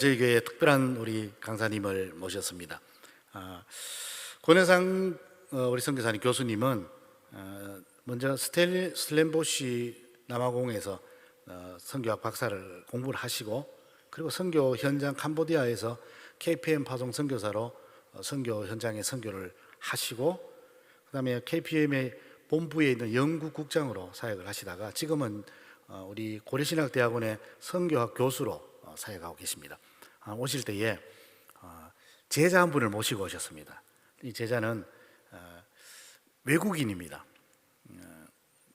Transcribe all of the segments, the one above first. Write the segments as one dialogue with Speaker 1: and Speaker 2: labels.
Speaker 1: 저희 교회에 특별한 우리 강사님을 모셨습니다. 권혜상 우리 선교사님 교수님은 먼저 스텔렌보시 남아공에서 선교학 박사를 공부를 하시고, 그리고 선교 현장 캄보디아에서 KPM 파송 선교사로 선교 현장에 선교를 하시고, 그다음에 KPM의 본부에 있는 영국 국장으로 사역을 하시다가 지금은 우리 고려신학대학원의 선교학 교수로 사역하고 계십니다. 오실 때에 제자 한 분을 모시고 오셨습니다. 이 제자는 외국인입니다.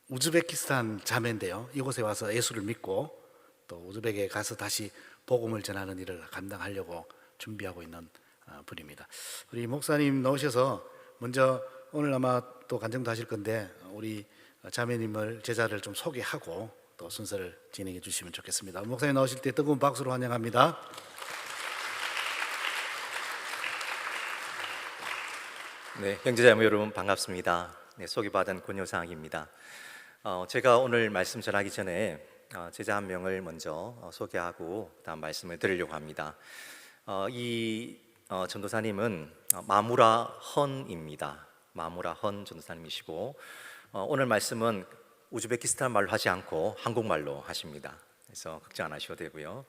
Speaker 1: 우즈베키스탄 자매인데요, 이곳에 와서 예수를 믿고 또 우즈벡에 가서 다시 복음을 전하는 일을 감당하려고 준비하고 있는 분입니다. 우리 목사님 나오셔서 먼저 오늘 아마 또 간증도 하실 건데 우리 자매님을, 제자를 좀 소개하고 또 순서를 진행해 주시면 좋겠습니다. 목사님 나오실 때 뜨거운 박수로 환영합니다.
Speaker 2: 네, 형제자매 여러분 반갑습니다. 네, 소개받은 권효상입니다. 제가 오늘 말씀 전하기 전에 제자 한 명을 먼저 소개하고 다음 말씀을 드리려고 합니다. 이 전도사님은 마무라 헌입니다. 마무라 헌 전도사님이시고, 오늘 말씀은 우즈베키스탄 말로 하지 않고 한국말로 하십니다. 그래서 걱정 안 하셔도 되고요.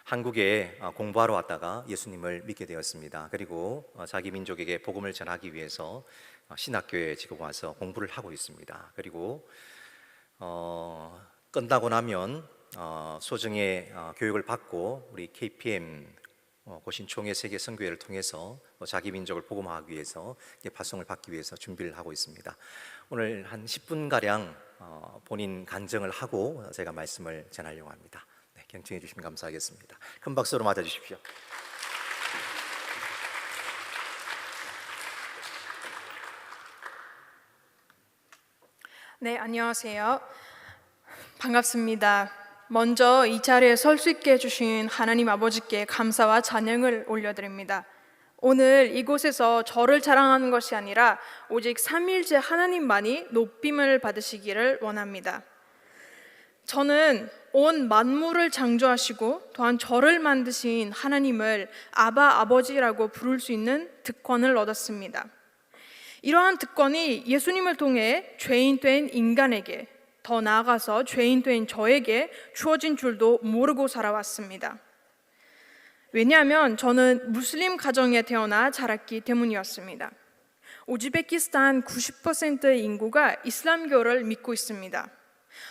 Speaker 2: 한국에 공부하러 왔다가 예수님을 믿게 되었습니다. 그리고 자기 민족에게 복음을 전하기 위해서 신학교에 지금 와서 공부를 하고 있습니다. 그리고 끝나고 나면 소정의 교육을 받고 우리 KPM 고신총회 세계 선교회를 통해서 자기 민족을 복음화하기 위해서 파송을 받기 위해서 준비를 하고 있습니다. 오늘 한 10분가량 본인 간증을 하고 제가 말씀을 전하려고 합니다. 네, 경청해 주시면 감사하겠습니다. 큰 박수로 맞아 주십시오.
Speaker 3: 네, 안녕하세요. 반갑습니다. 먼저 이 자리에 설 수 있게 해주신 하나님 아버지께 감사와 찬양을 올려드립니다. 오늘 이곳에서 저를 자랑하는 것이 아니라 오직 삼위일체 하나님만이 높임을 받으시기를 원합니다. 저는 온 만물을 창조하시고 또한 저를 만드신 하나님을 아바 아버지라고 부를 수 있는 특권을 얻었습니다. 이러한 특권이 예수님을 통해 죄인 된 인간에게, 더 나아가서 죄인 된 저에게 주어진 줄도 모르고 살아왔습니다. 왜냐하면 저는 무슬림 가정에 태어나 자랐기 때문이었습니다. 우즈베키스탄 90%의 인구가 이슬람교를 믿고 있습니다.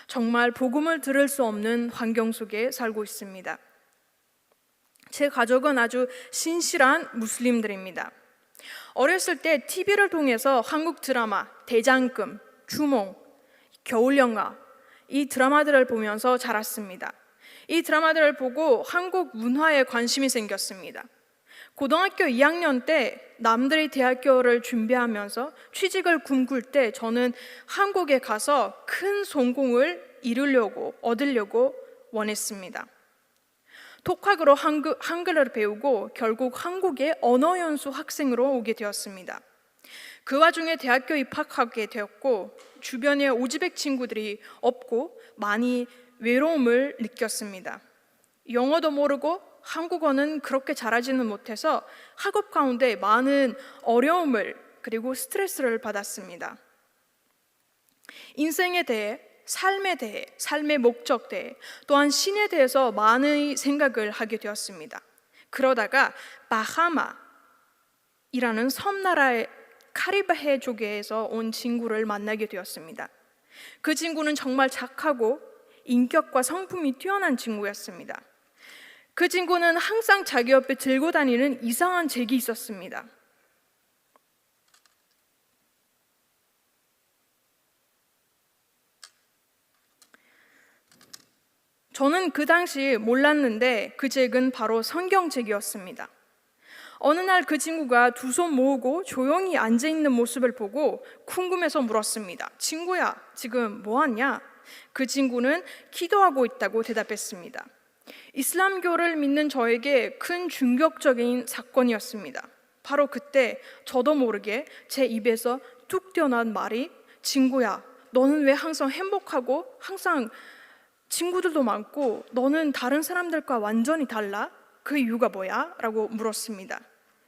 Speaker 3: 정말 복음을 들을 수 없는 환경 속에 살고 있습니다. 제 가족은 아주 신실한 무슬림들입니다. 어렸을 때 TV를 통해서 한국 드라마 대장금, 주몽, 겨울연가, 이 드라마들을 보면서 자랐습니다. 이 드라마들을 보고 한국 문화에 관심이 생겼습니다. 고등학교 2학년 때 남들이 대학교를 준비하면서 취직을 꿈꿀 때 저는 한국에 가서 큰 성공을 얻으려고 원했습니다. 독학으로 한글을 배우고 결국 한국의 언어연수 학생으로 오게 되었습니다. 그 와중에 대학교 입학하게 되었고 주변에 우즈벡 친구들이 없고 많이 외로움을 느꼈습니다. 영어도 모르고 한국어는 그렇게 잘하지는 못해서 학업 가운데 많은 어려움을 그리고 스트레스를 받았습니다. 인생에 대해, 삶에 대해, 삶의 목적 대해, 또한 신에 대해서 많은 생각을 하게 되었습니다. 그러다가 바하마이라는 섬나라의 카리브해족에서 온 친구를 만나게 되었습니다. 그 친구는 정말 착하고 인격과 성품이 뛰어난 친구였습니다. 그 친구는 항상 자기 옆에 들고 다니는 이상한 책이 있었습니다. 저는 그 당시 몰랐는데 그 책은 바로 성경책이었습니다. 어느 날 그 친구가 두 손 모으고 조용히 앉아있는 모습을 보고 궁금해서 물었습니다. 친구야, 지금 뭐 하냐? 그 친구는 기도하고 있다고 대답했습니다. 이슬람교를 믿는 저에게 큰 충격적인 사건이었습니다. 바로 그때 저도 모르게 제 입에서 뚝 튀어나온 말이, 친구야, 너는 왜 항상 행복하고 항상 친구들도 많고 너는 다른 사람들과 완전히 달라? 그 이유가 뭐야? 라고 물었습니다.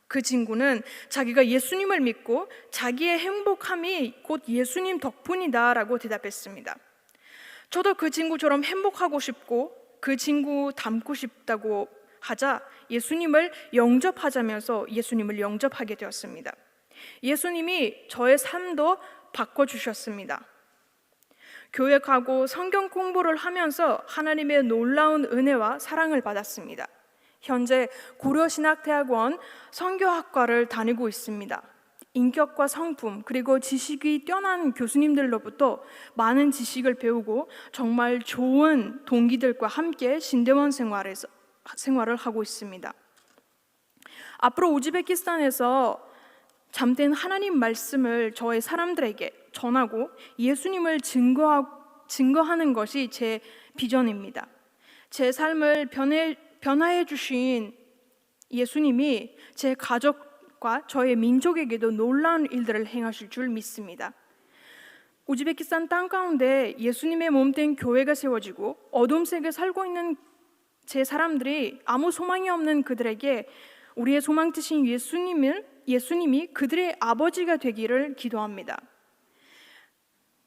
Speaker 3: 그 친구는 자기가 예수님을 믿고 자기의 행복함이 곧 예수님 덕분이다 라고 대답했습니다. 저도 그 친구처럼 행복하고 싶고 그 친구 닮고 싶다고 하자 예수님을 영접하자면서 예수님을 영접하게 되었습니다. 예수님이 저의 삶도 바꿔주셨습니다. 교회 가고 성경 공부를 하면서 하나님의 놀라운 은혜와 사랑을 받았습니다. 현재 고려신학대학원 선교학과를 다니고 있습니다. 인격과 성품 그리고 지식이 뛰어난 교수님들로부터 많은 지식을 배우고 정말 좋은 동기들과 함께 신대원 생활을 하고 있습니다. 앞으로 우즈베키스탄에서 잠든 하나님 말씀을 저의 사람들에게 전하고 예수님을 증거하는 것이 제 비전입니다. 제 삶을 변화해 주신 예수님이 제 가족과 저의 민족에게도 놀라운 일들을 행하실 줄 믿습니다. 우즈베키스탄 땅 가운데 예수님의 몸된 교회가 세워지고 어둠 속에 살고 있는 제 사람들이 아무 소망이 없는 그들에게 우리의 소망되신 예수님이 그들의 아버지가 되기를 기도합니다.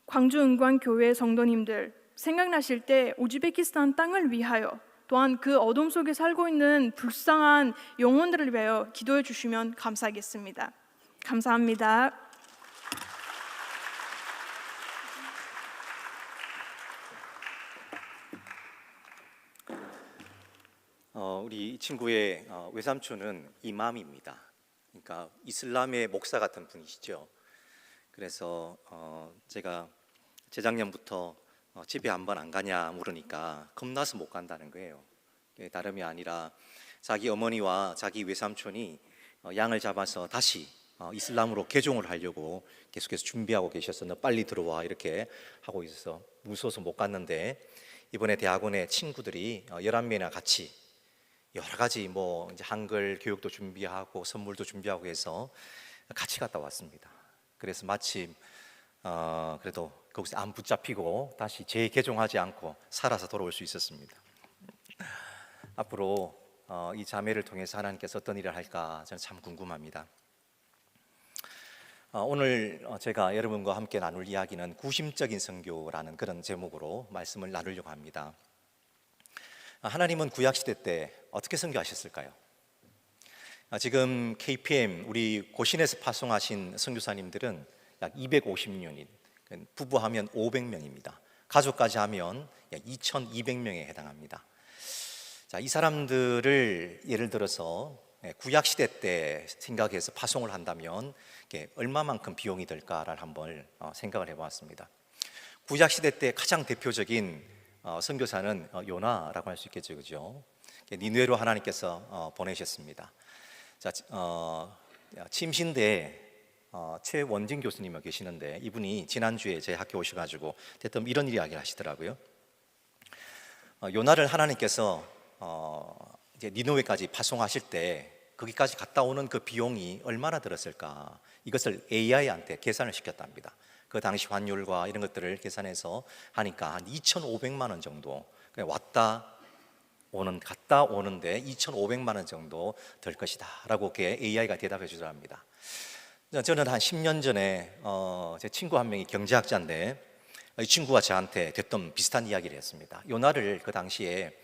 Speaker 3: 광주 은광교회 성도님들 생각나실 때 우즈베키스탄 땅을 위하여 또한 그 어둠 속에 살고 있는 불쌍한 영혼들을 위하여 기도해 주시면 감사하겠습니다. 감사합니다.
Speaker 2: 우리 이 친구의 외삼촌은 이맘입니다. 그러니까 이슬람의 목사 같은 분이시죠. 그래서 제가 재작년부터 집에 한 번 안 가냐 물으니까 겁나서 못 간다는 거예요. 다름이 아니라 자기 어머니와 자기 외삼촌이 양을 잡아서 다시 이슬람으로 개종을 하려고 계속해서 준비하고 계셔서 너 빨리 들어와 이렇게 하고 있어서 무서워서 못 갔는데 이번에 대학원에 친구들이 11명이나 같이 여러 가지 뭐 이제 한글 교육도 준비하고 선물도 준비하고 해서 같이 갔다 왔습니다. 그래서 마침 그래도 거기서 안 붙잡히고 다시 재개종하지 않고 살아서 돌아올 수 있었습니다. 앞으로 이 자매를 통해서 하나님께서 어떤 일을 할까 저는 참 궁금합니다. 오늘 제가 여러분과 함께 나눌 이야기는 구심적인 선교라는 그런 제목으로 말씀을 나누려고 합니다. 하나님은 구약시대 때 어떻게 선교하셨을까요? 지금 KPM 우리 고신에서 파송하신 선교사님들은 약 250년인, 부부하면 500명입니다. 가족까지 하면 약 2200명에 해당합니다. 자, 이 사람들을 예를 들어서 구약시대 때 생각해서 파송을 한다면 얼마만큼 비용이 들까를 한번 생각을 해보았습니다. 구약시대 때 가장 대표적인 선교사는 요나라고 할 수 있겠죠, 그죠? 니느웨로 하나님께서 보내셨습니다. 자, 침신대 최원진 교수님이 계시는데 이분이 지난주에 제 학교 오셔가지고 대뜸 이런 이야기를 하시더라고요. 요나를 하나님께서 이제 니느웨까지 파송하실 때 거기까지 갔다 오는 그 비용이 얼마나 들었을까? 이것을 AI한테 계산을 시켰답니다. 그 당시 환율과 이런 것들을 계산해서 하니까 한 2,500만 원 정도 갔다 오는데 2,500만 원 정도 될 것이다 라고 AI가 대답해 주더랍니다. 저는 한 10년 전에 제 친구 한 명이 경제학자인데 이 친구가 저한테 대뜸 비슷한 이야기를 했습니다. 요나를 그 당시에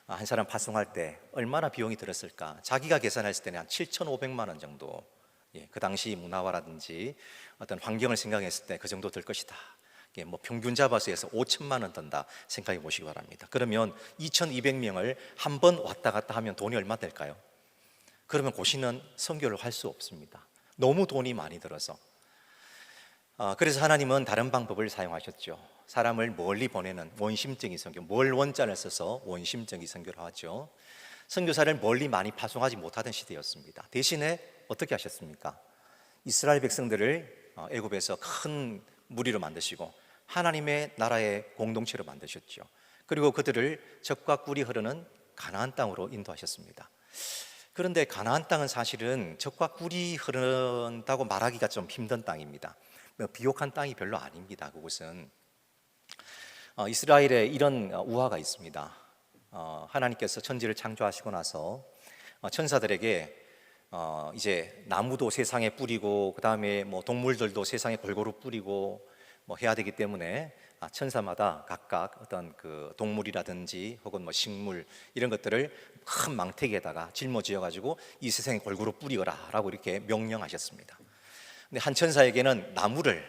Speaker 2: 한 사람 파송할 때 얼마나 비용이 들었을까? 자기가 계산했을 때는 한 7,500만 원 정도, 그 당시 문화화라든지 어떤 환경을 생각했을 때 그 정도 들 것이다. 뭐 평균 잡아서 해서 5천만 원 든다 생각해 보시기 바랍니다. 그러면 2,200명을 한 번 왔다 갔다 하면 돈이 얼마 될까요? 그러면 고시는 선교를 할 수 없습니다. 너무 돈이 많이 들어서. 그래서 하나님은 다른 방법을 사용하셨죠. 사람을 멀리 보내는 원심적인 선교, 뭘 원자를 써서 원심적인 선교를 하죠. 선교사를 멀리 많이 파송하지 못하던 시대였습니다. 대신에 어떻게 하셨습니까? 이스라엘 백성들을 애굽에서 큰 무리로 만드시고 하나님의 나라의 공동체로 만드셨죠. 그리고 그들을 적과 꿀이 흐르는 가나안 땅으로 인도하셨습니다. 그런데 가나안 땅은 사실은 적과 꿀이 흐른다고 말하기가 좀 힘든 땅입니다. 비옥한 땅이 별로 아닙니다. 그곳은 이스라엘에 이런 우화가 있습니다. 하나님께서 천지를 창조하시고 나서 천사들에게 이제 나무도 세상에 뿌리고 그 다음에 뭐 동물들도 세상에 골고루 뿌리고 뭐 해야 되기 때문에 천사마다 각각 어떤 그 동물이라든지 혹은 뭐 식물 이런 것들을 큰 망태기에다가 짊어지어 가지고 이 세상에 골고루 뿌리거라라고 이렇게 명령하셨습니다. 근데 한 천사에게는 나무를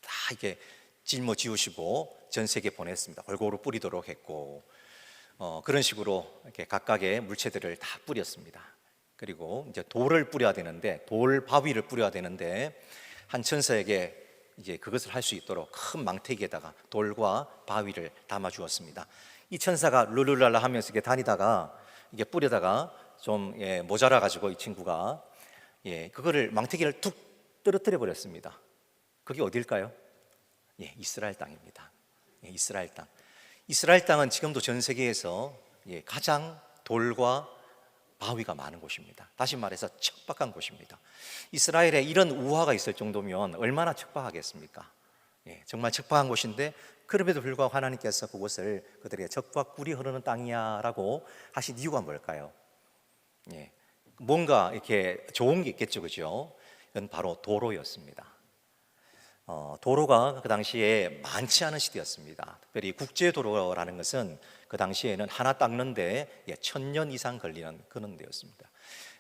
Speaker 2: 다 이렇게 짊어지우시고 전 세계에 보냈습니다. 골고루 뿌리도록 했고 그런 식으로 이렇게 각각의 물체들을 다 뿌렸습니다. 그리고 이제 돌을 뿌려야 되는데 돌 바위를 뿌려야 되는데 한 천사에게 이제 그것을 할 수 있도록 큰 망태기에다가 돌과 바위를 담아 주었습니다. 이 천사가 룰루랄라 하면서 이렇게 다니다가 이게 뿌려다가 좀 모자라 가지고 이 친구가 그거를 망태기를 툭 떨어뜨려 버렸습니다. 그게 어딜까요? 이스라엘 땅입니다. 이스라엘 땅. 이스라엘 땅은 지금도 전 세계에서 가장 돌과 바위가 많은 곳입니다. 다시 말해서 척박한 곳입니다. 이스라엘에 이런 우화가 있을 정도면 얼마나 척박하겠습니까? 정말 척박한 곳인데 그럼에도 불구하고 하나님께서 그곳을 그들의 적과 꿀이 흐르는 땅이야라고 하신 이유가 뭘까요? 뭔가 이렇게 좋은 게 있겠죠, 그죠? 이건 바로 도로였습니다. 도로가 그 당시에 많지 않은 시대였습니다. 특별히 국제도로라는 것은 그 당시에는 하나 닦는데 1000년 이상 걸리는 그런 데였습니다.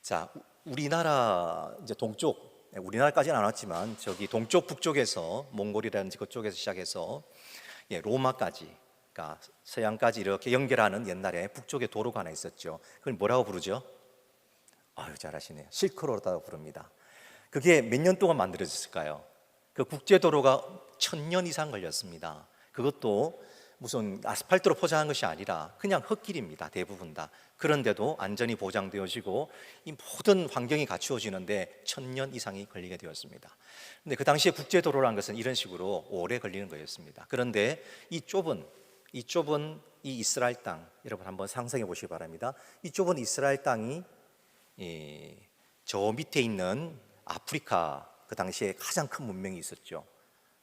Speaker 2: 자, 우리나라 이제 동쪽, 우리나라까지는 안 왔지만 저기 동쪽 북쪽에서 몽골이라든지 그쪽에서 시작해서 로마까지, 그러니까 서양까지 이렇게 연결하는 옛날에 북쪽에 도로가 하나 있었죠. 그걸 뭐라고 부르죠? 아유, 잘하시네요. 실크로드라고 부릅니다. 그게 몇 년 동안 만들어졌을까요? 그 국제도로가 1000년 이상 걸렸습니다. 그것도 무슨 아스팔트로 포장한 것이 아니라 그냥 흙길입니다. 대부분 다. 그런데도 안전이 보장되어지고 이 모든 환경이 갖추어지는데 1000년 이상이 걸리게 되었습니다. 근데 그 당시에 국제도로라는 것은 이런 식으로 오래 걸리는 거였습니다. 그런데 이 좁은 이 이스라엘 땅, 여러분 한번 상상해 보시기 바랍니다. 이 좁은 이스라엘 땅이 저 밑에 있는 아프리카, 그 당시에 가장 큰 문명이 있었죠.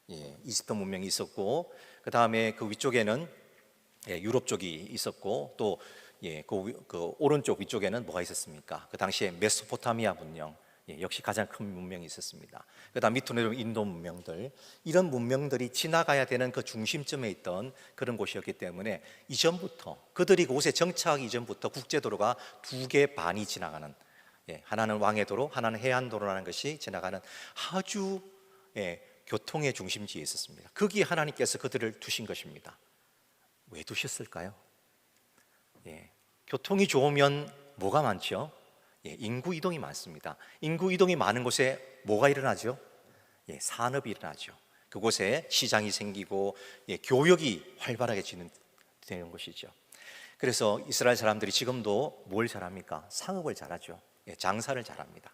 Speaker 2: 이집트 문명이 있었고, 그 다음에 그 위쪽에는 유럽 쪽이 있었고, 또 그 오른쪽 위쪽에는 뭐가 있었습니까? 그 당시에 메소포타미아 문명, 역시 가장 큰 문명이 있었습니다. 그 다음 밑으로 내려오면 인도 문명들, 이런 문명들이 지나가야 되는 그 중심점에 있던 그런 곳이었기 때문에 이전부터, 그들이 그곳에 정착하기 이전부터 국제도로가 2개 반이 지나가는, 하나는 왕의 도로, 하나는 해안도로라는 것이 지나가는 아주 교통의 중심지에 있었습니다. 거기에 하나님께서 그들을 두신 것입니다. 왜 두셨을까요? 교통이 좋으면 뭐가 많죠? 인구 이동이 많습니다. 인구 이동이 많은 곳에 뭐가 일어나죠? 산업이 일어나죠. 그곳에 시장이 생기고 교역이 활발하게 진행되는 것이죠. 그래서 이스라엘 사람들이 지금도 뭘 잘합니까? 상업을 잘하죠. 장사를 잘합니다.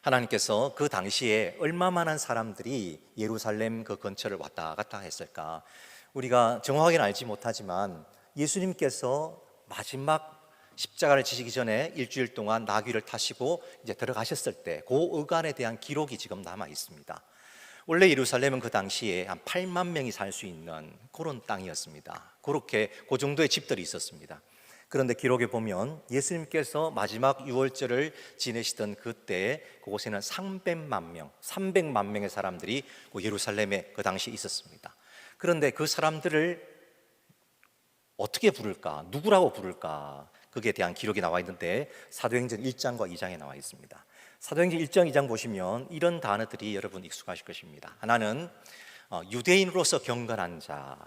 Speaker 2: 하나님께서 그 당시에 얼마만한 사람들이 예루살렘 그 근처를 왔다 갔다 했을까? 우리가 정확하게는 알지 못하지만 예수님께서 마지막 십자가를 지시기 전에 일주일 동안 나귀를 타시고 이제 들어가셨을 때 그 어간에 대한 기록이 지금 남아 있습니다. 원래 예루살렘은 그 당시에 한 8만 명이 살 수 있는 그런 땅이었습니다. 그렇게 그 정도의 집들이 있었습니다. 그런데 기록에 보면 예수님께서 마지막 유월절을 지내시던 그때 그곳에는 300만 명의 사람들이 그 예루살렘에 그 당시 있었습니다. 그런데 그 사람들을 어떻게 부를까? 누구라고 부를까? 거기에 대한 기록이 나와 있는데 사도행전 1장과 2장에 나와 있습니다. 사도행전 1장, 2장 보시면 이런 단어들이 여러분 익숙하실 것입니다. 하나는 유대인으로서 경건한 자,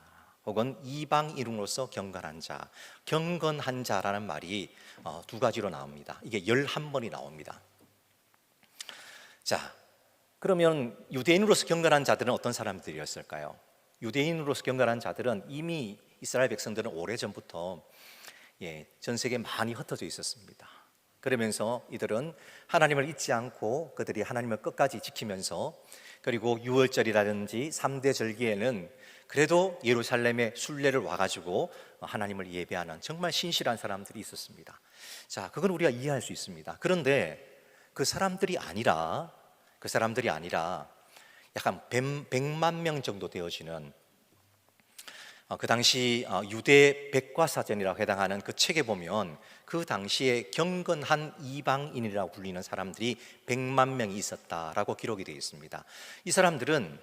Speaker 2: 혹은 이방인으로서 경건한 자, 경건한 자라는 말이 2가지로 나옵니다. 이게 11번이 나옵니다. 자, 그러면 유대인으로서 경건한 자들은 어떤 사람들이었을까요? 유대인으로서 경건한 자들은 이미 이스라엘 백성들은 오래전부터 전 세계에 많이 흩어져 있었습니다. 그러면서 이들은 하나님을 잊지 않고 그들이 하나님을 끝까지 지키면서, 그리고 유월절이라든지 3대 절기에는 그래도 예루살렘에 순례를 와가지고 하나님을 예배하는 정말 신실한 사람들이 있었습니다. 자, 그건 우리가 이해할 수 있습니다. 그런데 그 사람들이 아니라 약간 100만 명 정도 되어지는 그 당시 유대 백과사전이라고 해당하는 그 책에 보면 그 당시에 경건한 이방인이라고 불리는 사람들이 100만 명이 있었다라고 기록이 되어 있습니다. 이 사람들은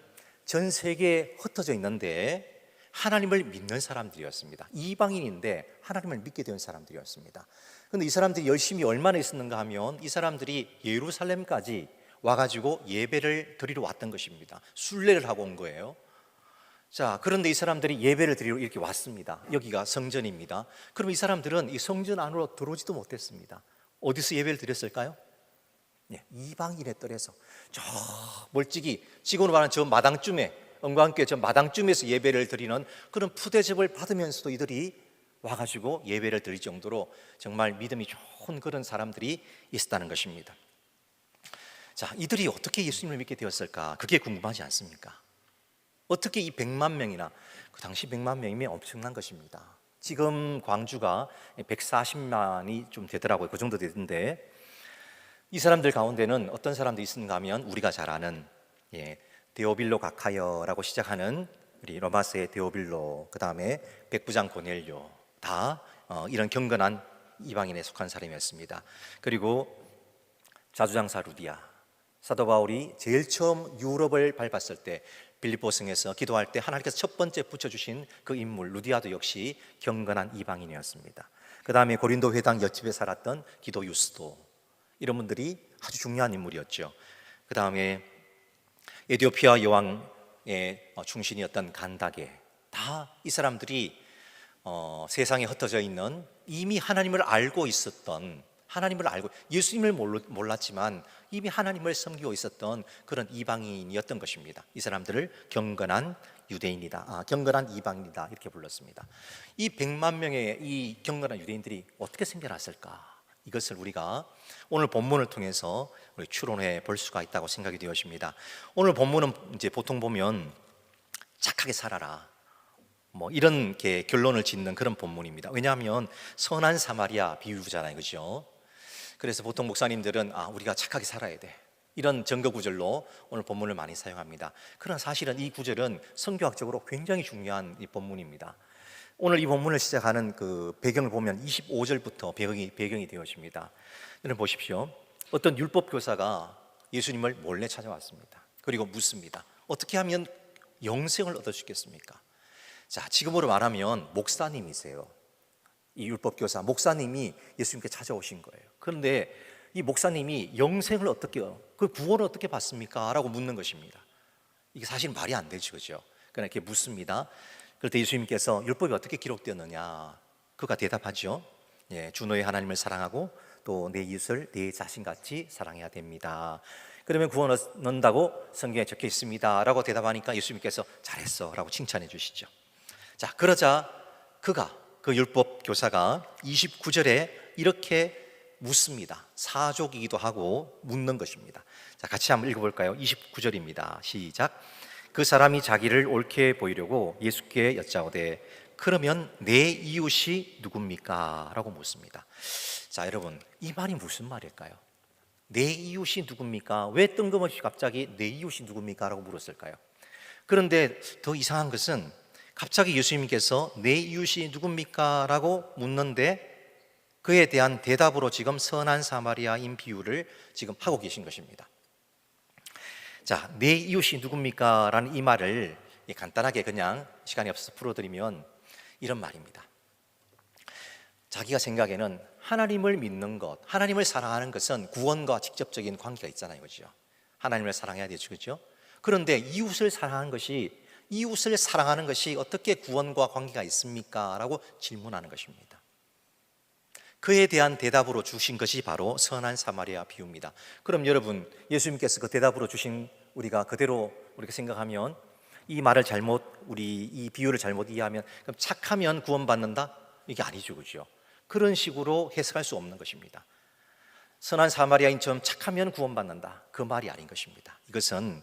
Speaker 2: 전 세계에 흩어져 있는데 하나님을 믿는 사람들이었습니다. 이방인인데 하나님을 믿게 된 사람들이었습니다. 그런데 이 사람들이 열심히 얼마나 있었는가 하면 이 사람들이 예루살렘까지 와가지고 예배를 드리러 왔던 것입니다. 순례를 하고 온 거예요. 자, 그런데 이 사람들이 예배를 드리러 이렇게 왔습니다. 여기가 성전입니다. 그럼 이 사람들은 이 성전 안으로 들어오지도 못했습니다. 어디서 예배를 드렸을까요? 네, 이방인의 뜰에서 저 멀찍이 지금으로 말하는 저 마당쯤에, 은광교회 저 마당쯤에서 예배를 드리는 그런 푸대접을 받으면서도 이들이 와가지고 예배를 드릴 정도로 정말 믿음이 좋은 그런 사람들이 있었다는 것입니다. 자, 이들이 어떻게 예수님을 믿게 되었을까? 그게 궁금하지 않습니까? 어떻게 이 100만 명이나, 그 당시 100만 명이면 엄청난 것입니다. 지금 광주가 140만이 좀 되더라고요. 그 정도 되던데, 이 사람들 가운데는 어떤 사람들이 있는가 하면 우리가 잘 아는 데오빌로 가카여라고 시작하는 우리 로마서의 데오빌로, 그 다음에 백부장 고넬료, 다 이런 경건한 이방인에 속한 사람이었습니다. 그리고 자주장사 루디아, 사도 바울이 제일 처음 유럽을 밟았을 때 빌립보 성에서 기도할 때 하나님께서 첫 번째 붙여주신 그 인물 루디아도 역시 경건한 이방인이었습니다. 그 다음에 고린도 회당 옆집에 살았던 기도 유스도, 이런 분들이 아주 중요한 인물이었죠. 그 다음에 에디오피아 여왕의 충신이었던 간다게, 다 이 사람들이 세상에 흩어져 있는 이미 하나님을 알고 있었던, 하나님을 알고 예수님을 몰랐지만 이미 하나님을 섬기고 있었던 그런 이방인이었던 것입니다. 이 사람들을 경건한 유대인이다, 경건한 이방인이다 이렇게 불렀습니다. 이 100만 명의 이 경건한 유대인들이 어떻게 생겨났을까? 이것을 우리가 오늘 본문을 통해서 우리 추론해 볼 수가 있다고 생각이 되어집니다. 오늘 본문은 이제 보통 보면 착하게 살아라, 뭐 이런 게 결론을 짓는 그런 본문입니다. 왜냐하면 선한 사마리아 비유잖아요, 그죠? 그래서 보통 목사님들은 우리가 착하게 살아야 돼, 이런 증거 구절로 오늘 본문을 많이 사용합니다. 그러나 사실은 이 구절은 성경학적으로 굉장히 중요한 이 본문입니다. 오늘 이 본문을 시작하는 그 배경을 보면 25절부터 배경이 되어집니다. 여러분 보십시오. 어떤 율법 교사가 예수님을 몰래 찾아왔습니다. 그리고 묻습니다. 어떻게 하면 영생을 얻을 수 있겠습니까? 자, 지금으로 말하면 목사님이세요. 이 율법 교사 목사님이 예수님께 찾아오신 거예요. 그런데 이 목사님이 영생을 그 구원을 어떻게 받습니까? 라고 묻는 것입니다. 이게 사실 말이 안 되죠, 그죠? 그러나 이렇게 묻습니다. 그럴 때 예수님께서 율법이 어떻게 기록되었느냐? 그가 대답하죠. 주 너의 하나님을 사랑하고 또 내 이웃을 내 자신같이 사랑해야 됩니다. 그러면 구원 얻는다고 성경에 적혀 있습니다 라고 대답하니까 예수님께서 잘했어 라고 칭찬해 주시죠. 자, 그러자 그 율법 교사가 29절에 이렇게 묻습니다. 사족이기도 하고 묻는 것입니다. 자, 같이 한번 읽어볼까요? 29절입니다. 시작. 그 사람이 자기를 옳게 보이려고 예수께 여짜오되 그러면 내 이웃이 누굽니까? 라고 묻습니다. 자, 여러분, 이 말이 무슨 말일까요? 내 이웃이 누굽니까? 왜 뜬금없이 갑자기 내 이웃이 누굽니까? 라고 물었을까요? 그런데 더 이상한 것은 갑자기 예수님께서 내 이웃이 누굽니까? 라고 묻는데 그에 대한 대답으로 지금 선한 사마리아인 비유를 지금 하고 계신 것입니다. 자, 내 이웃이 누굽니까? 라는 이 말을 간단하게 그냥 시간이 없어서 풀어드리면 이런 말입니다. 자기가 생각에는 하나님을 믿는 것, 하나님을 사랑하는 것은 구원과 직접적인 관계가 있잖아요, 그렇죠? 하나님을 사랑해야 되죠, 그렇죠? 그런데 이웃을 사랑하는 것이 어떻게 구원과 관계가 있습니까? 라고 질문하는 것입니다. 그에 대한 대답으로 주신 것이 바로 선한 사마리아 비유입니다. 그럼 여러분, 예수님께서 그 대답으로 주신 우리가 그대로 우리가 생각하면 이 말을 이 비유를 잘못 이해하면 그럼 착하면 구원받는다? 이게 아니죠, 그렇죠? 그런 식으로 해석할 수 없는 것입니다. 선한 사마리아인처럼 착하면 구원받는다, 그 말이 아닌 것입니다. 이것은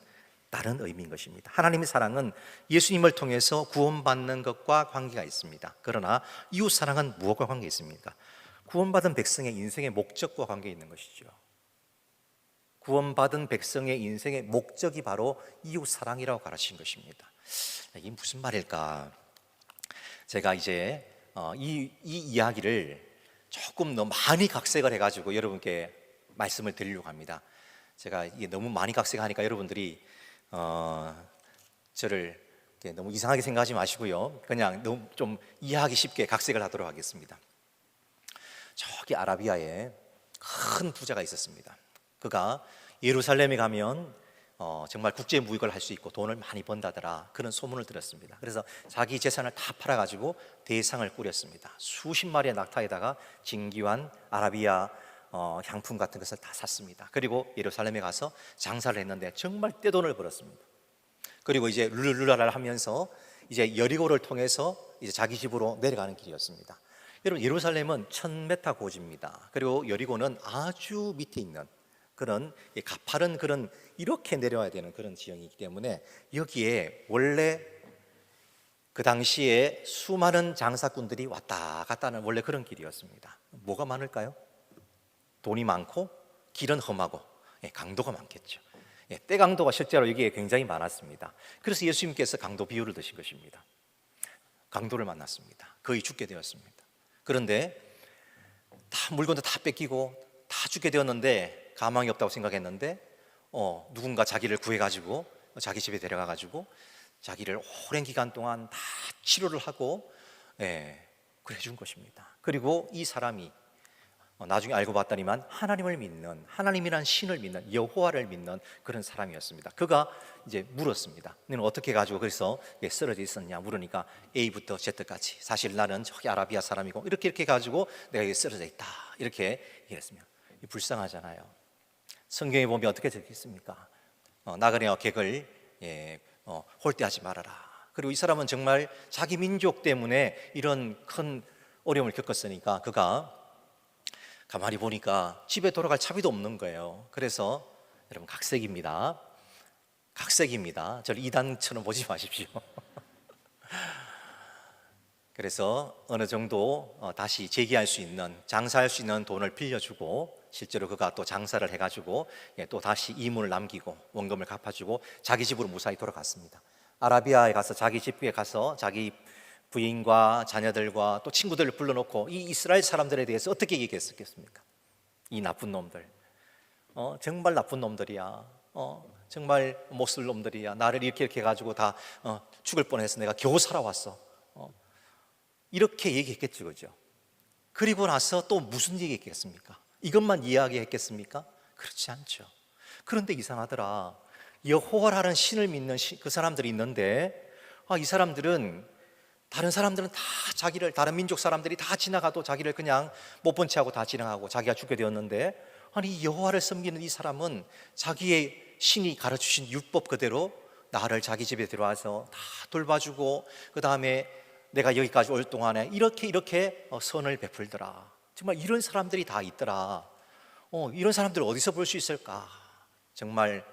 Speaker 2: 다른 의미인 것입니다. 하나님의 사랑은 예수님을 통해서 구원받는 것과 관계가 있습니다. 그러나 이웃 사랑은 무엇과 관계 있습니까? 구원받은 백성의 인생의 목적과 관계 있는 것이죠. 구원받은 백성의 인생의 목적이 바로 이웃 사랑이라고 가르친 것입니다. 이게 무슨 말일까? 제가 이제 이 이야기를 조금 더 많이 각색을 해가지고 여러분께 말씀을 드리려고 합니다. 제가 이게 너무 많이 각색하니까 여러분들이 저를 너무 이상하게 생각하지 마시고요. 그냥 너무 좀 이해하기 쉽게 각색을 하도록 하겠습니다. 저기 아라비아에 큰 부자가 있었습니다. 그가 예루살렘에 가면 정말 국제 무역을 할 수 있고 돈을 많이 번다더라, 그런 소문을 들었습니다. 그래서 자기 재산을 다 팔아가지고 대상을 꾸렸습니다. 수십 마리의 낙타에다가 진귀한 아라비아 향품 같은 것을 다 샀습니다. 그리고 예루살렘에 가서 장사를 했는데 정말 떼돈을 벌었습니다. 그리고 이제 룰루랄라 하면서 이제 여리고를 통해서 이제 자기 집으로 내려가는 길이었습니다. 여러분, 예루살렘은 1000m 고지입니다. 그리고 여리고는 아주 밑에 있는 그런 가파른 그런 이렇게 내려와야 되는 그런 지형이기 때문에 여기에 원래 그 당시에 수많은 장사꾼들이 왔다 갔다 하는 원래 그런 길이었습니다. 뭐가 많을까요? 돈이 많고 길은 험하고 강도가 많겠죠. 떼강도가 실제로 여기에 굉장히 많았습니다. 그래서 예수님께서 강도 비유를 드신 것입니다. 강도를 만났습니다. 거의 죽게 되었습니다. 그런데 다 물건도 다 뺏기고 다 죽게 되었는데 가망이 없다고 생각했는데 누군가 자기를 구해가지고 자기 집에 데려가가지고 자기를 오랜 기간 동안 다 치료를 하고 그래 준 것입니다. 그리고 이 사람이 나중에 알고 봤더니만 하나님을 믿는, 하나님이란 신을 믿는, 여호와를 믿는 그런 사람이었습니다. 그가 이제 물었습니다. 너는 어떻게 가지고 그래서 쓰러져 있었냐 물으니까 A부터 Z까지, 사실 나는 저기 아라비아 사람이고 이렇게 가지고 내가 여기 쓰러져 있다, 이렇게 얘기했으면 불쌍하잖아요. 성경에 보면 어떻게 적혀 있습니까? 나그네와 객을 홀대하지 말아라. 그리고 이 사람은 정말 자기 민족 때문에 이런 큰 어려움을 겪었으니까 그가 가만히 보니까 집에 돌아갈 차비도 없는 거예요. 그래서 여러분, 각색입니다. 각색입니다. 저를 이단처럼 보지 마십시오. 그래서 어느 정도 다시 재기할 수 있는, 장사할 수 있는 돈을 빌려주고, 실제로 그가 또 장사를 해가지고 또 다시 이문을 남기고 원금을 갚아주고 자기 집으로 무사히 돌아갔습니다. 아라비아에 가서 자기 집에 가서 자기 부인과 자녀들과 또 친구들을 불러놓고 이 이스라엘 사람들에 대해서 어떻게 얘기했었겠습니까? 이 나쁜 놈들, 정말 나쁜 놈들이야, 정말 못쓸 놈들이야, 나를 이렇게 해가지고 다 죽을 뻔해서 내가 겨우 살아왔어, 이렇게 얘기했겠죠, 그죠? 그리고 나서 또 무슨 얘기했겠습니까? 이것만 이야기했겠습니까? 그렇지 않죠. 그런데 이상하더라. 여호와라는 신을 믿는 그 사람들이 있는데 이 사람들은, 다른 사람들은 다 자기를, 다른 민족 사람들이 다 지나가도 자기를 그냥 못 본 채 하고 다 지나가고 자기가 죽게 되었는데, 아니 여호와를 섬기는 이 사람은 자기의 신이 가르치신 율법 그대로 나를 자기 집에 들어와서 다 돌봐주고 그 다음에 내가 여기까지 올 동안에 이렇게 선을 베풀더라. 정말 이런 사람들이 다 있더라. 이런 사람들을 어디서 볼 수 있을까? 정말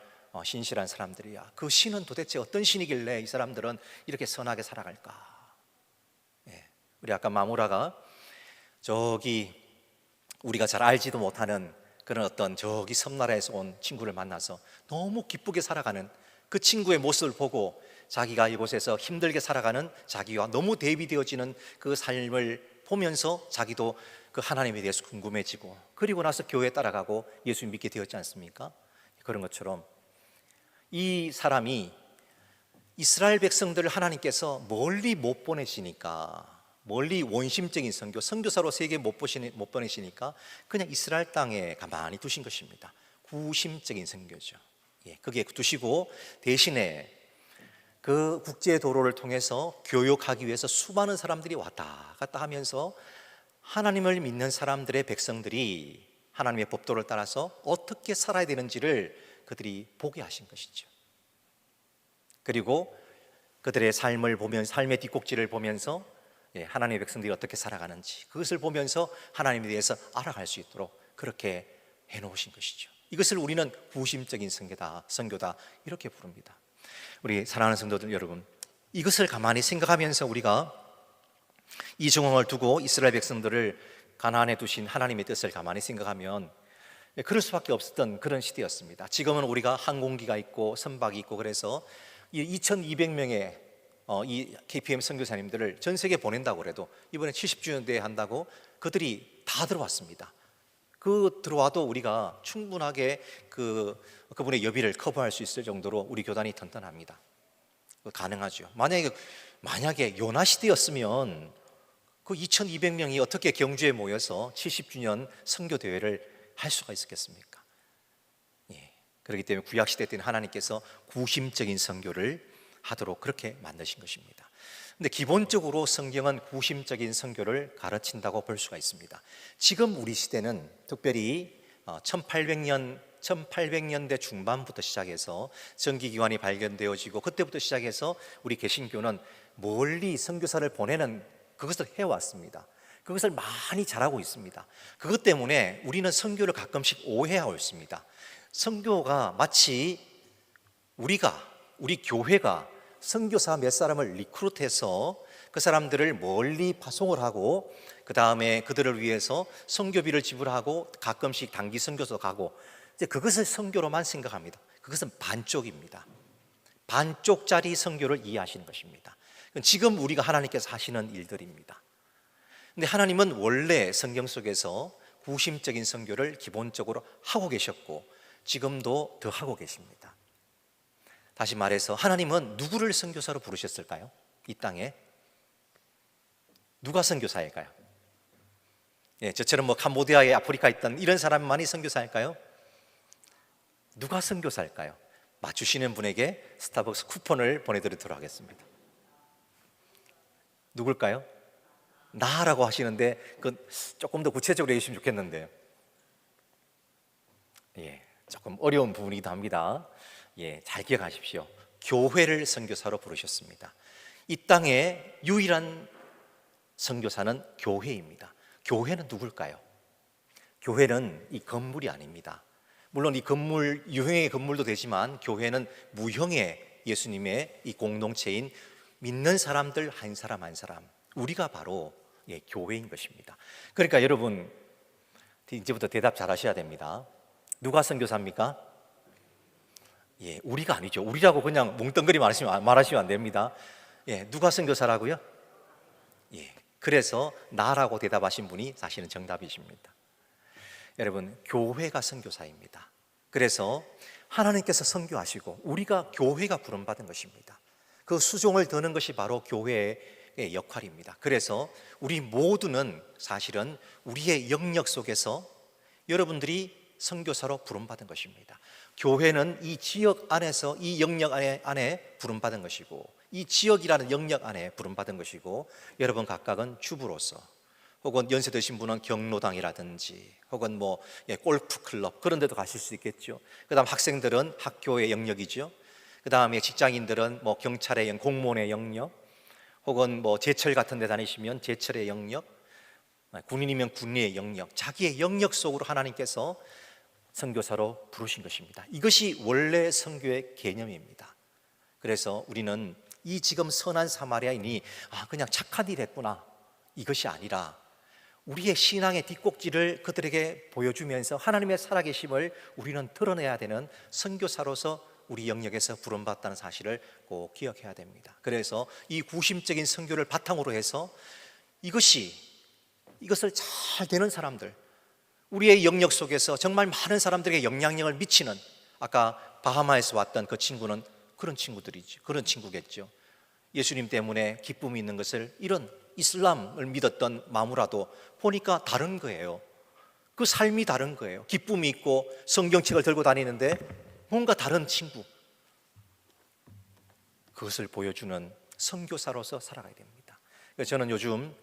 Speaker 2: 신실한 사람들이야. 그 신은 도대체 어떤 신이길래 이 사람들은 이렇게 선하게 살아갈까? 우리 아까 마무라가 저기 우리가 잘 알지도 못하는 그런 어떤 저기 섬나라에서 온 친구를 만나서 너무 기쁘게 살아가는 그 친구의 모습을 보고 자기가 이곳에서 힘들게 살아가는 자기와 너무 대비되어지는 그 삶을 보면서 자기도 그 하나님에 대해서 궁금해지고, 그리고 나서 교회에 따라가고 예수 믿게 되었지 않습니까? 그런 것처럼 이 사람이 이스라엘 백성들을 하나님께서 멀리 못 보내시니까, 멀리 원심적인 선교사로 세계 못 보내시니까 그냥 이스라엘 땅에 가만히 두신 것입니다. 구심적인 선교죠. 그게 두시고 대신에 그 국제 도로를 통해서 교육하기 위해서 수많은 사람들이 왔다 갔다 하면서 하나님을 믿는 사람들의 백성들이 하나님의 법도를 따라서 어떻게 살아야 되는지를 그들이 보게 하신 것이죠. 그리고 그들의 삶을 보면서, 삶의 뒷꼭지를 보면서 하나님의 백성들이 어떻게 살아가는지 그것을 보면서 하나님에 대해서 알아갈 수 있도록 그렇게 해놓으신 것이죠. 이것을 우리는 구심적인 선교다 이렇게 부릅니다. 우리 사랑하는 성도들 여러분, 이것을 가만히 생각하면서 우리가 이 정황을 두고 이스라엘 백성들을 가나안에 두신 하나님의 뜻을 가만히 생각하면 그럴 수밖에 없었던 그런 시대였습니다. 지금은 우리가 항공기가 있고 선박이 있고 그래서 2200명의 이 KPM 선교사님들을 전 세계 보낸다고 그래도 이번에 70주년 대회 한다고 그들이 다 들어왔습니다. 그 들어와도 우리가 충분하게 그분의 여비를 커버할 수 있을 정도로 우리 교단이 튼튼합니다. 가능하죠. 만약에 요나 시대였으면 그 2,200명이 어떻게 경주에 모여서 70주년 선교 대회를 할 수가 있었겠습니까? 예. 그렇기 때문에 구약 시대 때는 하나님께서 구심적인 선교를 하도록 그렇게 만드신 것입니다. 근데 기본적으로 성경은 구심적인 선교를 가르친다고 볼 수가 있습니다. 지금 우리 시대는 특별히 1800년대 중반부터 시작해서 전기기관이 발견되어지고 그때부터 시작해서 우리 개신교는 멀리 선교사를 보내는 그것을 해왔습니다. 그것을 많이 잘하고 있습니다. 그것 때문에 우리는 선교를 가끔씩 오해하고 있습니다. 선교가 마치 우리 교회가 선교사 몇 사람을 리크루트해서 그 사람들을 멀리 파송을 하고 그 다음에 그들을 위해서 선교비를 지불하고 가끔씩 단기 선교소 가고 이제 그것을 선교로만 생각합니다. 그것은 반쪽입니다. 반쪽짜리 선교를 이해하시는 것입니다. 지금 우리가 하나님께서 하시는 일들입니다. 근데 하나님은 원래 성경 속에서 구심적인 선교를 기본적으로 하고 계셨고 지금도 더 하고 계십니다. 다시 말해서 하나님은 누구를 선교사로 부르셨을까요? 이 땅에 누가 선교사일까요? 예, 저처럼 캄보디아에 아프리카에 있던 이런 사람만이 선교사일까요? 누가 선교사일까요? 맞추시는 분에게 스타벅스 쿠폰을 보내드리도록 하겠습니다. 누굴까요? 나라고 하시는데 조금 더 구체적으로 해주시면 좋겠는데요. 예, 조금 어려운 부분이기도 합니다. 예, 잘 기억하십시오. 교회를 선교사로 부르셨습니다. 이 땅의 유일한 선교사는 교회입니다. 교회는 누굴까요? 교회는 이 건물이 아닙니다. 물론 이 건물, 유형의 건물도 되지만 교회는 무형의 예수님의 이 공동체인 믿는 사람들 한 사람 한 사람, 우리가 바로 교회인 것입니다. 그러니까 여러분 이제부터 대답 잘 하셔야 됩니다. 누가 선교사입니까? 예, 우리가 아니죠. 우리라고 그냥 뭉뚱그리 말하시면 안 됩니다. 예, 누가 선교사라고요? 예, 그래서 나라고 대답하신 분이 사실은 정답이십니다. 여러분, 교회가 선교사입니다. 그래서 하나님께서 선교하시고 우리가 교회가 부름받은 것입니다. 그 수종을 드는 것이 바로 교회의 역할입니다. 그래서 우리 모두는 사실은 우리의 영역 속에서 여러분들이 선교사로 부름받은 것입니다. 교회는 이 지역 안에서 이 영역 안에 부름받은 것이고 이 지역이라는 영역 안에 부름받은 것이고 여러분 각각은 주부로서 혹은 연세 드신 분은 경로당이라든지 혹은 골프 클럽 그런 데도 가실 수 있겠죠. 그다음 학생들은 학교의 영역이죠. 그다음에 직장인들은 경찰의 영역, 공무원의 영역 혹은 제철 같은 데 다니시면 제철의 영역, 군인이면 군의 영역, 자기의 영역 속으로 하나님께서 선교사로 부르신 것입니다. 이것이 원래 선교의 개념입니다. 그래서 우리는 이 지금 선한 사마리아인이 그냥 착한 일 했구나 이것이 아니라 우리의 신앙의 뒷꼭지를 그들에게 보여주면서 하나님의 살아계심을 우리는 드러내야 되는 선교사로서 우리 영역에서 부름받다는 사실을 꼭 기억해야 됩니다. 그래서 이 구심적인 선교를 바탕으로 해서 이것을 잘 되는 사람들, 우리의 영역 속에서 정말 많은 사람들에게 영향력을 미치는, 아까 바하마에서 왔던 그 친구는 그런 친구겠죠. 예수님 때문에 기쁨이 있는 것을 이런 이슬람을 믿었던 마무라도 보니까 다른 거예요. 그 삶이 다른 거예요. 기쁨이 있고 성경책을 들고 다니는데 뭔가 다른 친구, 그것을 보여주는 선교사로서 살아가야 됩니다. 그래서 저는 요즘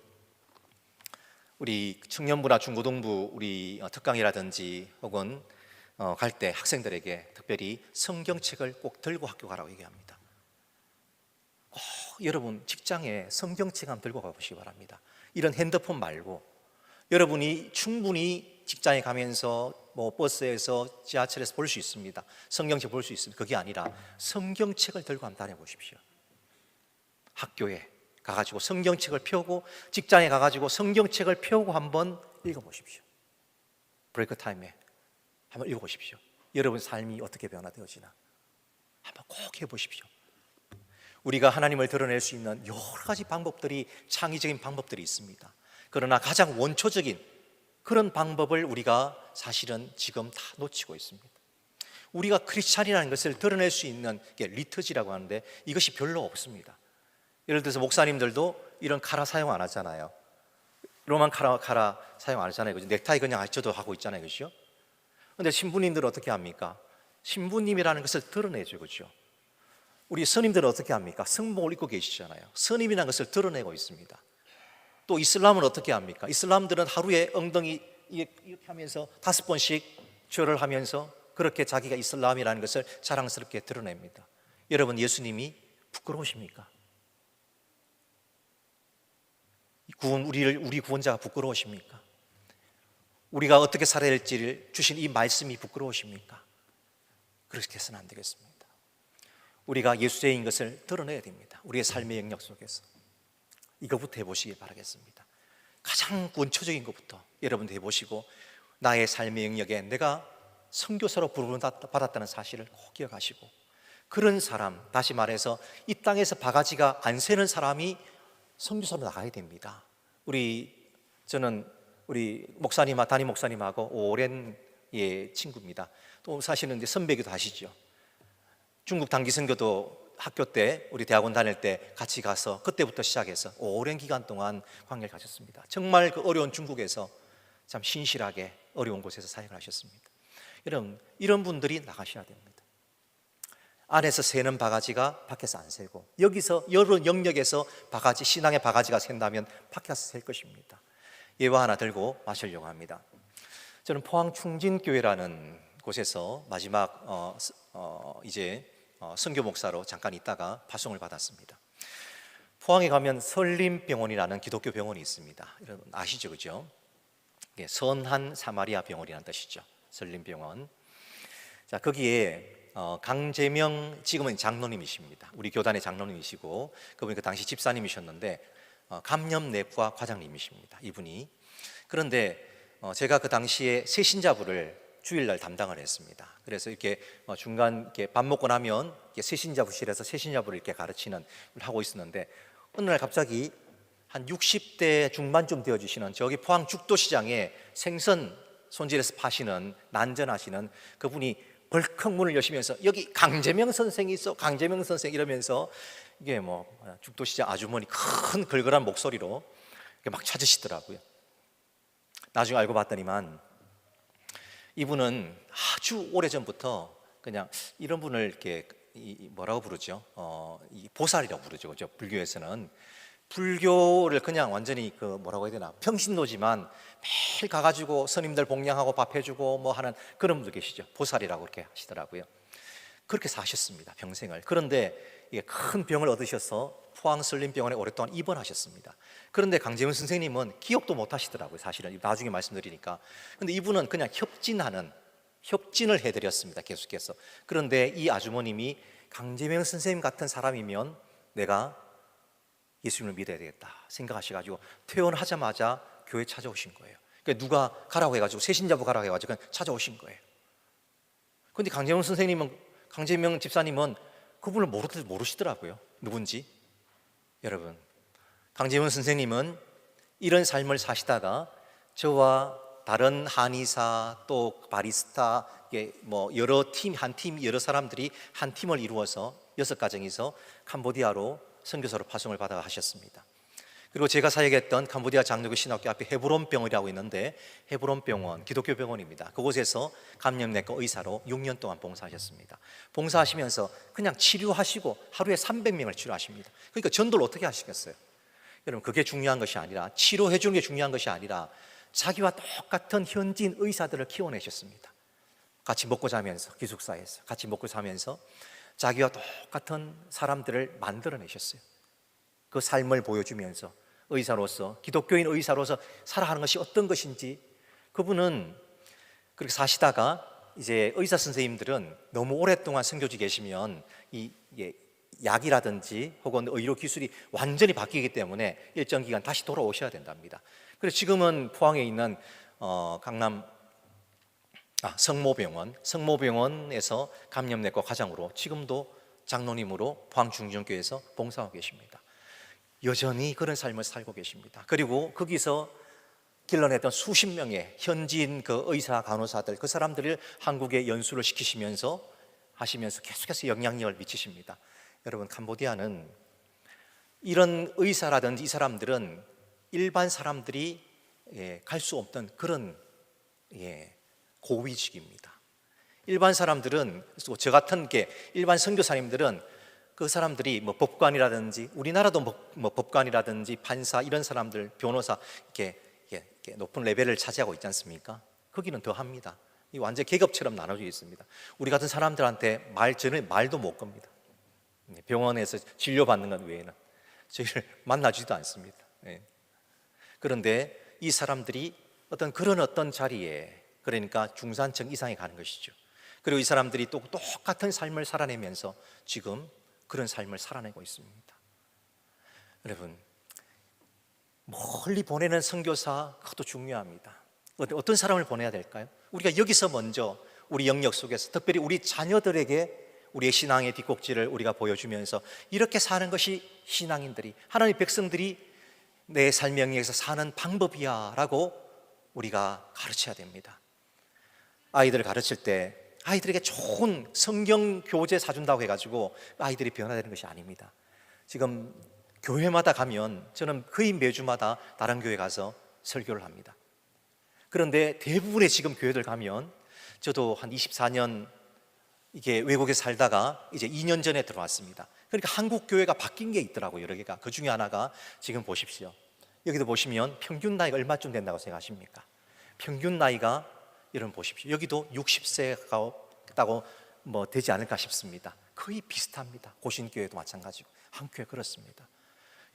Speaker 2: 우리 청년부나 중고등부 우리 특강이라든지 혹은 갈 때 학생들에게 특별히 성경책을 꼭 들고 학교 가라고 얘기합니다. 여러분 직장에 성경책 한번 들고 가보시기 바랍니다. 이런 핸드폰 말고 여러분이 충분히 직장에 가면서 버스에서 지하철에서 볼 수 있습니다. 성경책 볼 수 있습니다. 그게 아니라 성경책을 들고 한번 다녀보십시오. 학교에 가가지고 성경책을 펴고 직장에 가가지고 성경책을 펴고 한번 읽어보십시오. 브레이크 타임에 한번 읽어보십시오. 여러분 삶이 어떻게 변화되어지나 한번 꼭 해보십시오. 우리가 하나님을 드러낼 수 있는 여러 가지 방법들이, 창의적인 방법들이 있습니다. 그러나 가장 원초적인 그런 방법을 우리가 사실은 지금 다 놓치고 있습니다. 우리가 크리스찬이라는 것을 드러낼 수 있는 게 리터지라고 하는데 이것이 별로 없습니다. 예를 들어서 목사님들도 이런 카라 사용 안 하잖아요. 로만 카라 사용 안 하잖아요. 그죠? 넥타이 그냥 저도 하고 있잖아요. 그죠? 근데 신부님들은 어떻게 합니까? 신부님이라는 것을 드러내죠. 그죠? 우리 스님들은 어떻게 합니까? 승복을 입고 계시잖아요. 스님이라는 것을 드러내고 있습니다. 또 이슬람은 어떻게 합니까? 이슬람들은 하루에 엉덩이 이렇게 하면서 5번씩 절을 하면서 그렇게 자기가 이슬람이라는 것을 자랑스럽게 드러냅니다. 여러분, 예수님이 부끄러우십니까? 우리 구원자가 부끄러우십니까? 우리가 어떻게 살아야 될지를 주신 이 말씀이 부끄러우십니까? 그렇게 해서는 안 되겠습니다. 우리가 예수자인 것을 드러내야 됩니다. 우리의 삶의 영역 속에서 이것부터 해보시기 바라겠습니다. 가장 원초적인 것부터 여러분도 해보시고 나의 삶의 영역에 내가 선교사로 부름을 받았다는 사실을 꼭 기억하시고, 그런 사람, 다시 말해서 이 땅에서 바가지가 안 새는 사람이 선교사로 나가야 됩니다. 저는 우리 담임 목사님하고 오랜 친구입니다. 또 사실은 이제 선배기도 하시죠. 중국 단기 선교도 학교 때 우리 대학원 다닐 때 같이 가서 그때부터 시작해서 오랜 기간 동안 관계를 가졌습니다. 정말 그 어려운 중국에서 참 신실하게 어려운 곳에서 사역을 하셨습니다. 여러분, 이런 분들이 나가셔야 됩니다. 안에서 새는 바가지가 밖에서 안 새고, 여기서 여러 영역에서 바가지, 신앙의 바가지가 샌다면 밖에서 셀 것입니다. 예화 하나 들고 마시려고 합니다. 저는 포항 충진교회라는 곳에서 마지막 선교 목사로 잠깐 있다가 파송을 받았습니다. 포항에 가면 설림병원이라는 기독교 병원이 있습니다. 여러분 아시죠, 그죠? 선한 사마리아 병원이라는 뜻이죠. 설림병원. 자, 거기에 강재명, 지금은 장로님이십니다. 우리 교단의 장로님이시고, 그분이 그 당시 집사님이셨는데 감염내과 과장님이십니다. 이분이. 그런데 제가 그 당시에 새신자부를 주일날 담당을 했습니다. 그래서 이렇게 중간 이렇게 밥 먹고 나면 이렇게 새신자부실에서 새신자부를 이렇게 가르치는 걸 하고 있었는데, 어느 날 갑자기 한 60대 중반쯤 되어주시는 저기 포항 죽도시장에 생선 손질해서 파시는, 난전하시는 그분이 벌컥 문을 여시면서 여기 강재명 선생이 있어, 강재명 선생, 이러면서 이게 죽도시장 아주머니 큰 걸걸한 목소리로 막 찾으시더라고요. 나중에 알고 봤더니만 이분은 아주 오래전부터 그냥 이런 분을 이렇게 뭐라고 부르죠? 이 보살이라고 부르죠. 그죠? 불교에서는 불교를 그냥 완전히 뭐라고 해야 되나, 평신도지만 매일 가가지고 스님들 복양하고 밥 해주고 뭐 하는 그런 분들 계시죠. 보살이라고 그렇게 하시더라고요. 그렇게 사셨습니다, 평생을. 그런데 이게 큰 병을 얻으셔서 포항설림병원에 오랫동안 입원하셨습니다. 그런데 강재문 선생님은 기억도 못 하시더라고요, 사실은. 나중에 말씀드리니까. 근데 이분은 그냥 협진을 해드렸습니다, 계속해서. 그런데 이 아주머님이 강재명 선생님 같은 사람이면 내가 예수님을 믿어야 되겠다 생각하셔가지고 퇴원하자마자 교회 찾아오신 거예요. 그러니까 누가 가라고 해가지고, 새신자부 가라고 해가지고 그냥 찾아오신 거예요. 그런데 강재명 집사님은 그분을 모르시더라고요, 누군지. 여러분, 강재문 선생님은 이런 삶을 사시다가 저와 다른 한의사, 또 바리스타, 한 팀, 여러 사람들이 한 팀을 이루어서 6가정에서 캄보디아로 선교사로 파송을 받아 하셨습니다. 그리고 제가 사역했던 캄보디아 장로교 신학교 앞에 헤브론 병원이라고 있는데, 헤브론 병원, 기독교 병원입니다. 그곳에서 감염내과 의사로 6년 동안 봉사하셨습니다. 봉사하시면서 그냥 치료하시고 하루에 300명을 치료하십니다. 그러니까 전도를 어떻게 하시겠어요? 여러분, 그게 중요한 것이 아니라, 치료해 주는 게 중요한 것이 아니라 자기와 똑같은 현지인 의사들을 키워내셨습니다. 같이 먹고 자면서, 기숙사에서 같이 먹고 자면서 자기와 똑같은 사람들을 만들어내셨어요. 그 삶을 보여주면서 의사로서, 기독교인 의사로서 살아가는 것이 어떤 것인지. 그분은 그렇게 사시다가 이제 의사 선생님들은 너무 오랫동안 선교지 계시면 약이라든지 혹은 의료 기술이 완전히 바뀌기 때문에 일정 기간 다시 돌아오셔야 된답니다. 그래서 지금은 포항에 있는 강남 성모병원에서 감염내과 과장으로 지금도 장로님으로 포항중정교회에서 봉사하고 계십니다. 여전히 그런 삶을 살고 계십니다. 그리고 거기서 길러냈던 수십 명의 현지인 그 의사, 간호사들, 그 사람들을 한국에 연수를 시키시면서 하시면서 계속해서 영향력을 미치십니다. 여러분, 캄보디아는 이런 의사라든지 이 사람들은 일반 사람들이 갈 수 없던 그런 고위직입니다. 일반 사람들은, 저 같은 게 일반 선교사님들은 그 사람들이 뭐 법관이라든지, 우리나라도 뭐 법관이라든지 판사, 이런 사람들, 변호사, 이렇게 높은 레벨을 차지하고 있지 않습니까? 거기는 더 합니다. 이 완전 계급처럼 나눠져 있습니다. 우리 같은 사람들한테 저는 말도 못 겁니다. 병원에서 진료받는 것 외에는 저희를 만나지도 않습니다. 그런데 이 사람들이 어떤 자리에, 그러니까 중산층 이상에 가는 것이죠. 그리고 이 사람들이 또 똑같은 삶을 살아내면서 지금 그런 삶을 살아내고 있습니다. 여러분, 멀리 보내는 선교사, 그것도 중요합니다. 어떤 사람을 보내야 될까요? 우리가 여기서 먼저 우리 영역 속에서, 특별히 우리 자녀들에게 우리의 신앙의 뒷꼭지를 우리가 보여주면서 이렇게 사는 것이 신앙인들이, 하나님의 백성들이 내 삶의 영역에서 사는 방법이야 라고 우리가 가르쳐야 됩니다. 아이들을 가르칠 때 아이들에게 좋은 성경 교재 사준다고 해가지고 아이들이 변화되는 것이 아닙니다. 지금 교회마다 가면, 저는 거의 매주마다 다른 교회 가서 설교를 합니다. 그런데 대부분의 지금 교회들 가면, 저도 한 24년 이게 외국에 살다가 이제 2년 전에 들어왔습니다. 그러니까 한국 교회가 바뀐 게 있더라고요, 여러 개가. 그 중에 하나가 지금 보십시오. 여기도 보시면 평균 나이가 얼마쯤 된다고 생각하십니까? 평균 나이가, 여러분 보십시오. 여기도 60세가 다고 뭐 되지 않을까 싶습니다. 거의 비슷합니다. 고신교회도 마찬가지고 한교회 그렇습니다.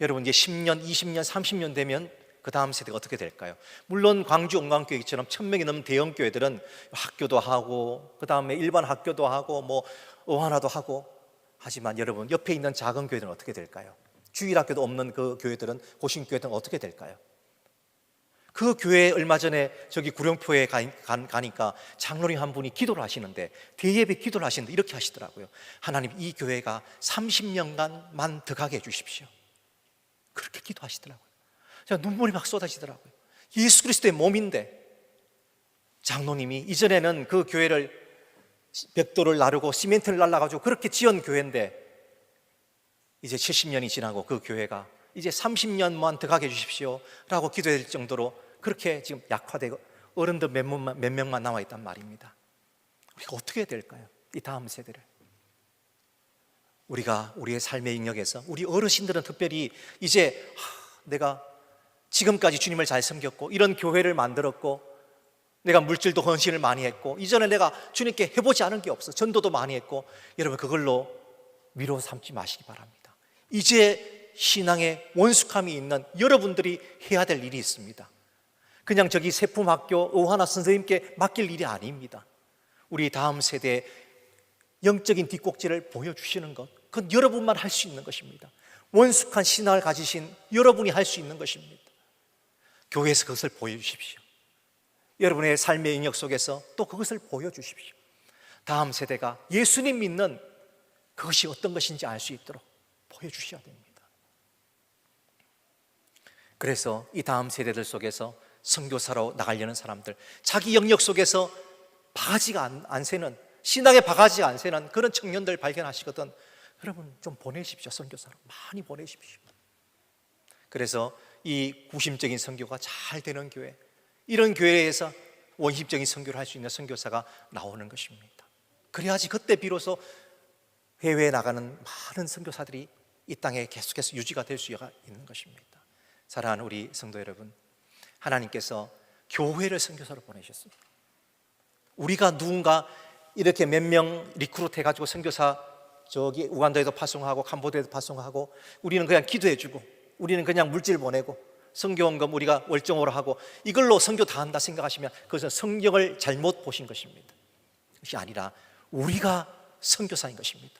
Speaker 2: 여러분, 이제 10년, 20년, 30년 되면 그 다음 세대가 어떻게 될까요? 물론 광주 온광교회처럼 1000명이 넘는 대형 교회들은 학교도 하고, 그 다음에 일반 학교도 하고, 뭐 어하나도 하고, 하지만 여러분, 옆에 있는 작은 교회들은 어떻게 될까요? 주일학교도 없는 그 교회들은, 고신교회들은 어떻게 될까요? 그 교회에 얼마 전에 저기 구룡포에 가니까 장로님 한 분이 기도를 하시는데, 대예배 기도를 하시는데 이렇게 하시더라고요. 하나님, 이 교회가 30년간만 더 가게 해주십시오. 그렇게 기도하시더라고요. 제가 눈물이 막 쏟아지더라고요. 예수 그리스도의 몸인데, 장로님이 이전에는 그 교회를 벽돌을 나르고 시멘트를 날라가지고 그렇게 지은 교회인데, 이제 70년이 지나고 그 교회가 이제 30년만 더 가게 해주십시오 라고 기도할 정도로 그렇게 지금 약화되고 어른들 몇 명만 남아있단 말입니다. 우리가 어떻게 해야 될까요? 이 다음 세대를 우리가 우리의 삶의 영역에서, 우리 어르신들은 특별히 이제 내가 지금까지 주님을 잘 섬겼고 이런 교회를 만들었고 내가 물질도 헌신을 많이 했고 이전에 내가 주님께 해보지 않은 게 없어, 전도도 많이 했고, 여러분 그걸로 위로 삼지 마시기 바랍니다. 이제 신앙에 원숙함이 있는 여러분들이 해야 될 일이 있습니다. 그냥 저기 세품학교 오하나 선생님께 맡길 일이 아닙니다. 우리 다음 세대에 영적인 뒷꼭지를 보여주시는 것, 그건 여러분만 할 수 있는 것입니다. 원숙한 신앙을 가지신 여러분이 할 수 있는 것입니다. 교회에서 그것을 보여주십시오. 여러분의 삶의 영역 속에서 또 그것을 보여주십시오. 다음 세대가 예수님 믿는 그것이 어떤 것인지 알 수 있도록 보여주셔야 됩니다. 그래서 이 다음 세대들 속에서 선교사로 나가려는 사람들, 자기 영역 속에서 바가지가 안 새는, 신앙의 바가지가 안 새는 그런 청년들 발견하시거든 여러분 좀 보내십시오. 선교사로 많이 보내십시오. 그래서 이 구심적인 선교가 잘 되는 교회, 이런 교회에서 원심적인 선교를 할 수 있는 선교사가 나오는 것입니다. 그래야지 그때 비로소 해외에 나가는 많은 선교사들이 이 땅에 계속해서 유지가 될 수가 있는 것입니다. 사랑하는 우리 성도 여러분, 하나님께서 교회를 선교사로 보내셨습니다. 우리가 누군가 이렇게 몇 명 리크루트 해가지고 선교사 저기 우간다에도 파송하고 캄보디아에도 파송하고, 우리는 그냥 기도해주고, 우리는 그냥 물질 보내고, 선교원금 우리가 월정으로 하고 이걸로 선교 다 한다 생각하시면 그것은 성경을 잘못 보신 것입니다. 그것이 아니라 우리가 선교사인 것입니다.